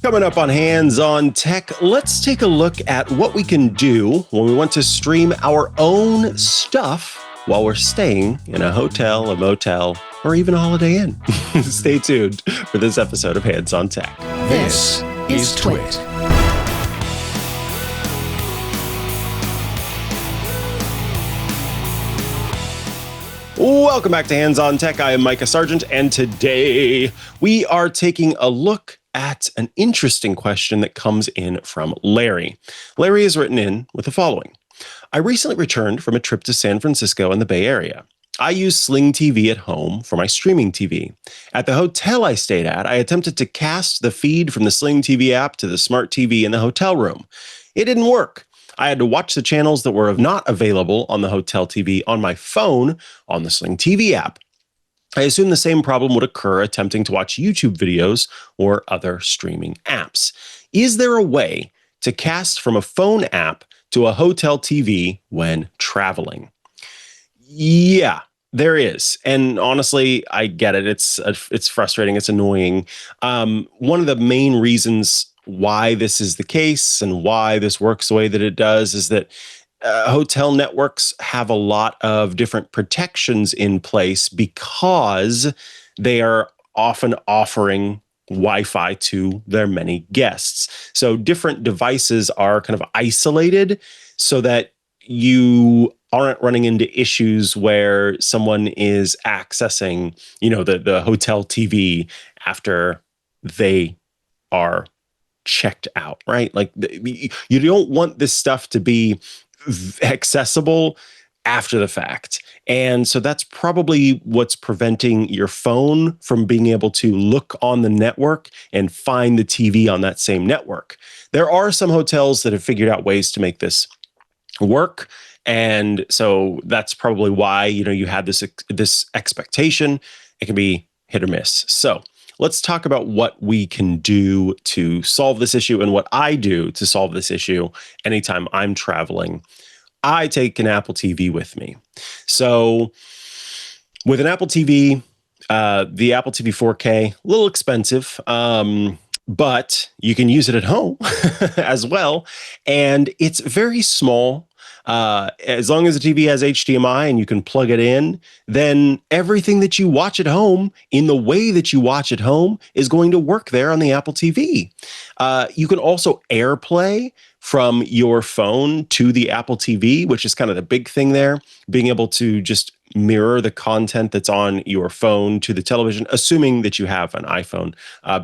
Coming up on Hands on Tech, let's take a look at what we can do when we want to stream our own stuff while we're staying in a hotel, a motel, or even a Holiday Inn. Stay tuned for this episode of Hands on Tech. This is Twit. Welcome back to Hands on Tech. I am Mikah Sargent, and today we are taking a look at an interesting question that comes in from Larry. Larry has written in with the following. I recently returned from a trip to San Francisco in the Bay Area. I use Sling TV at home for my streaming TV. At the hotel I stayed at, I attempted to cast the feed from the Sling TV app to the smart TV in the hotel room. It didn't work. I had to watch the channels that were not available on the hotel TV on my phone on the Sling TV app. I assume the same problem would occur attempting to watch YouTube videos or other streaming apps. Is there a way to cast from a phone app to a hotel TV when traveling? Yeah, there is. And honestly, I get it. It's frustrating. It's annoying. One of the main reasons why this is the case and why this works the way that it does is that hotel networks have a lot of different protections in place because they are often offering Wi-Fi to their many guests. So different devices are kind of isolated so that you aren't running into issues where someone is accessing, the hotel TV after they are checked out, right? Like you don't want this stuff to be accessible after the fact. And so that's probably what's preventing your phone from being able to look on the network and find the TV on that same network. There are some hotels that have figured out ways to make this work. And so that's probably why, you had this expectation. It can be hit or miss. So let's talk about what we can do to solve this issue and what I do to solve this issue anytime I'm traveling. I take an Apple TV with me. So with an Apple TV, the Apple TV 4K, a little expensive, but you can use it at home as well. And it's very small. As long as the TV has HDMI and you can plug it in, then everything that you watch at home in the way that you watch at home is going to work there on the Apple TV. You can also AirPlay from your phone to the Apple TV, which is kind of the big thing there, being able to just mirror the content that's on your phone to the television, assuming that you have an iPhone.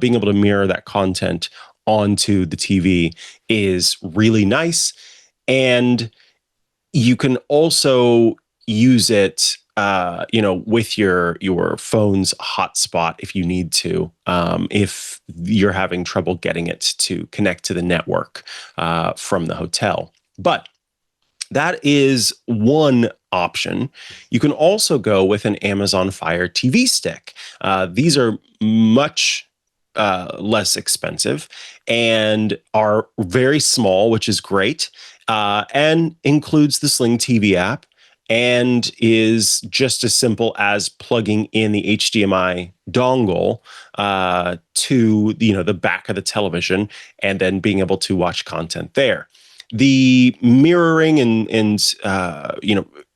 Being able to mirror that content onto the TV is really nice. And you can also use it, with your phone's hotspot if you need to, if you're having trouble getting it to connect to the network from the hotel. But that is one option. You can also go with an Amazon Fire TV stick. These are much less expensive and are very small, which is great. And includes the Sling TV app and is just as simple as plugging in the HDMI dongle to the back of the television and then being able to watch content there. The mirroring and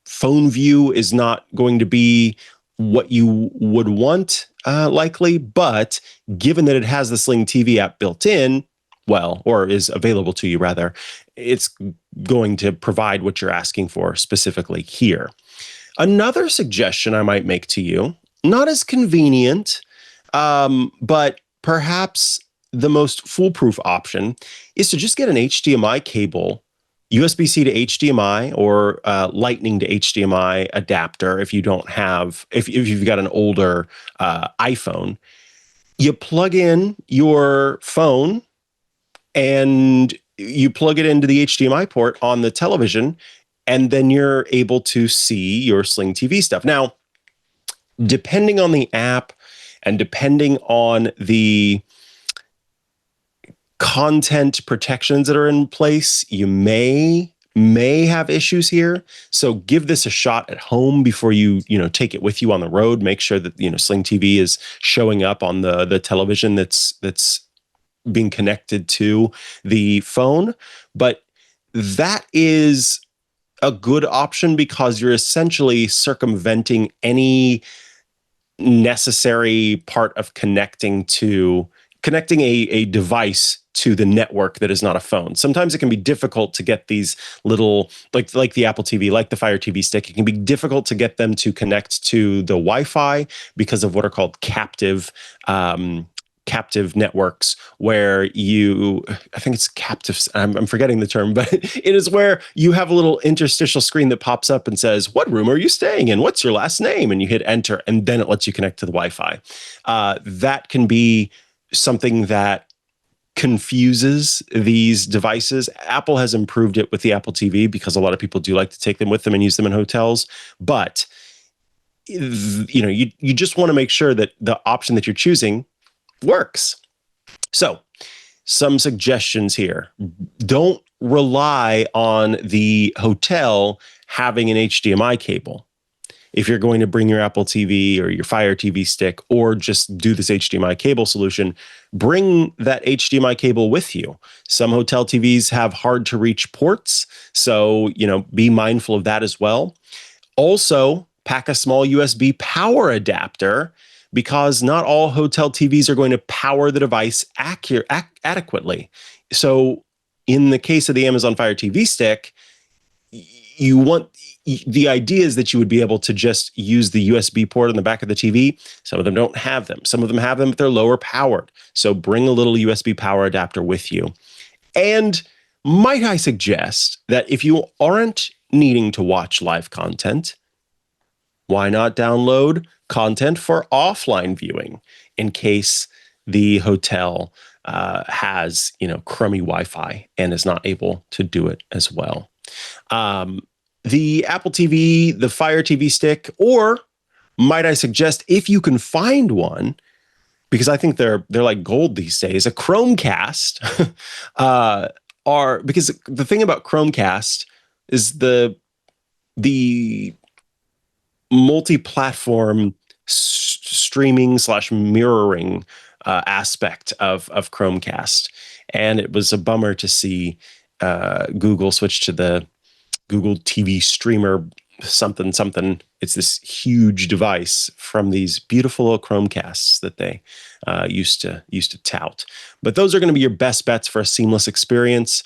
phone view is not going to be what you would want likely, but given that it has the Sling TV app built in, or is available to you rather, it's going to provide what you're asking for specifically here. Another suggestion I might make to you, not as convenient, but perhaps the most foolproof option is to just get an HDMI cable, USB-C to HDMI or Lightning to HDMI adapter if you don't have, if you've got an older iPhone. You plug in your phone and you plug it into the HDMI port on the television, and then you're able to see your Sling TV stuff. Now, depending on the app and depending on the content protections that are in place, you may have issues here. So give this a shot at home before you take it with you on the road. Make sure that Sling TV is showing up on the television that's being connected to the phone. But that is a good option because you're essentially circumventing any necessary part of connecting a device to the network that is not a phone. Sometimes it can be difficult to get these little, like the Apple TV, like the Fire TV stick. It can be difficult to get them to connect to the Wi-Fi because of what are called captive networks, where I think it's captive, I'm forgetting the term, but it is where you have a little interstitial screen that pops up and says, what room are you staying in? What's your last name? And you hit enter, and then it lets you connect to the Wi-Fi. That can be something that confuses these devices. Apple has improved it with the Apple TV because a lot of people do like to take them with them and use them in hotels. But you just want to make sure that the option that you're choosing works. So, some suggestions here. Don't rely on the hotel having an HDMI cable. If you're going to bring your Apple TV or your Fire TV stick, or just do this HDMI cable solution, bring that HDMI cable with you. Some hotel TVs have hard to reach ports, so be mindful of that as well. Also, pack a small USB power adapter, because not all hotel TVs are going to power the device adequately. So in the case of the Amazon Fire TV stick, the idea is that you would be able to just use the USB port on the back of the TV. Some of them don't have them. Some of them have them, but they're lower powered. So bring a little USB power adapter with you. And might I suggest that if you aren't needing to watch live content, why not download content for offline viewing in case the hotel has crummy Wi-Fi and is not able to do it as well. The Apple TV, the Fire TV stick, or might I suggest, if you can find one, because I think they're like gold these days, a Chromecast, because the thing about Chromecast is the multi-platform streaming / mirroring aspect of Chromecast. And it was a bummer to see Google switch to the Google TV streamer something. It's this huge device from these beautiful little Chromecasts that they used to tout. But those are going to be your best bets for a seamless experience.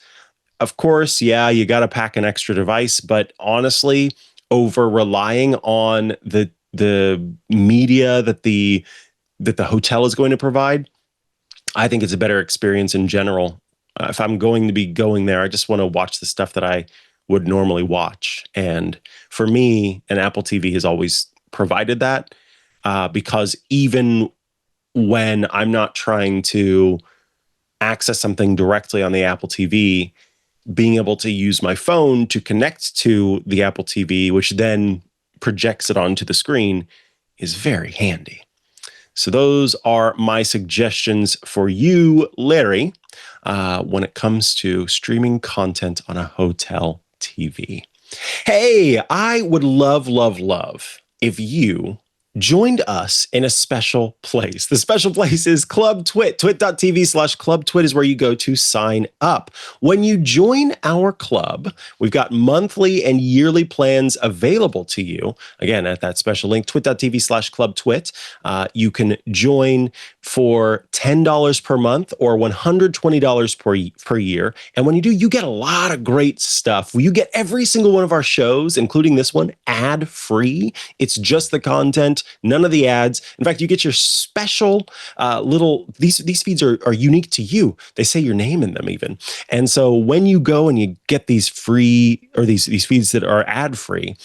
Of course, yeah, you got to pack an extra device, but honestly, over relying on the media that the hotel is going to provide, I think it's a better experience in general. If I'm going to be going there, I just want to watch the stuff that I would normally watch. And for me, an Apple TV has always provided that, because even when I'm not trying to access something directly on the Apple TV, being able to use my phone to connect to the Apple TV, which then projects it onto the screen, is very handy. So those are my suggestions for you, Larry, when it comes to streaming content on a hotel TV. Hey, I would love if you joined us in a special place. The special place is Club Twit. Twit.tv/Club Twit is where you go to sign up. When you join our club, we've got monthly and yearly plans available to you. Again, at that special link, twit.tv/Club Twit. You can join for $10 per month or $120 per year. And when you do, you get a lot of great stuff. You get every single one of our shows, including this one, ad-free. It's just the content, none of the ads. In fact, you get your special these feeds are unique to you. They say your name in them even. And so when you go and you get these free, or these feeds that are ad-free,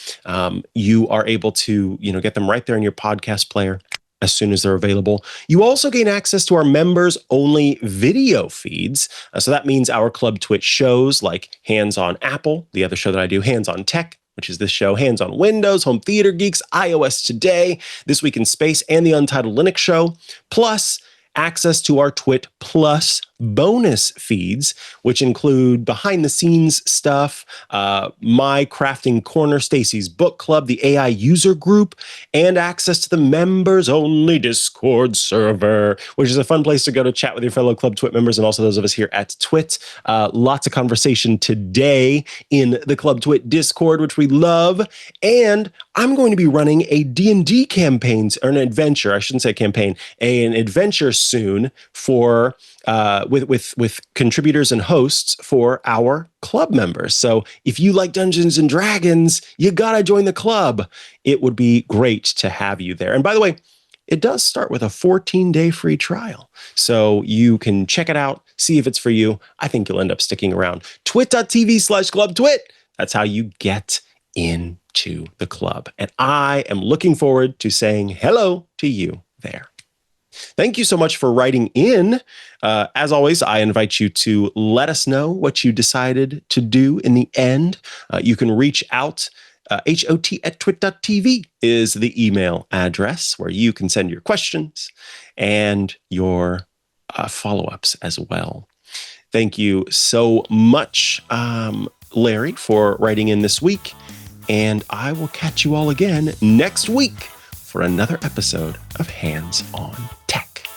you are able to get them right there in your podcast player as soon as they're available. You also gain access to our members-only video feeds. So that means our Club Twit shows like Hands on Apple, the other show that I do, Hands on Tech, which is this show, Hands on Windows, Home Theater Geeks, iOS Today, This Week in Space, and the Untitled Linux Show, plus access to our Twit Plus bonus feeds, which include behind-the-scenes stuff, my crafting corner, Stacy's book club, the AI user group, and access to the members-only Discord server, which is a fun place to go to chat with your fellow Club Twit members and also those of us here at Twit. Lots of conversation today in the Club Twit Discord, which we love. And I'm going to be running a D&D campaign, or an adventure, I shouldn't say campaign, an adventure soon for with contributors and hosts for our club members. So if you like Dungeons and Dragons, you gotta join the club. It would be great to have you there. And by the way, it does start with a 14-day free trial. So you can check it out, see if it's for you. I think you'll end up sticking around. twit.tv/clubtwit. That's how you get into the club. And I am looking forward to saying hello to you there. Thank you so much for writing in. As always, I invite you to let us know what you decided to do in the end. You can reach out. hot@twit.tv is the email address where you can send your questions and your follow-ups as well. Thank you so much, Larry, for writing in this week. And I will catch you all again next week for another episode of Hands on Tech.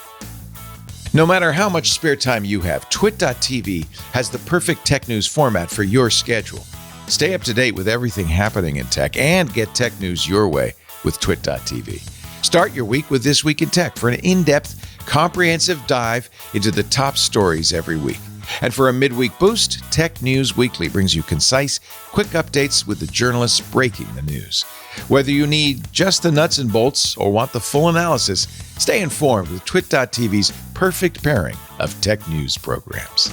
No matter how much spare time you have, twit.tv has the perfect tech news format for your schedule. Stay up to date with everything happening in tech and get tech news your way with twit.tv. Start your week with This Week in Tech for an in-depth, comprehensive dive into the top stories every week. And for a midweek boost, Tech News Weekly brings you concise, quick updates with the journalists breaking the news. Whether you need just the nuts and bolts or want the full analysis, stay informed with twit.tv's perfect pairing of tech news programs.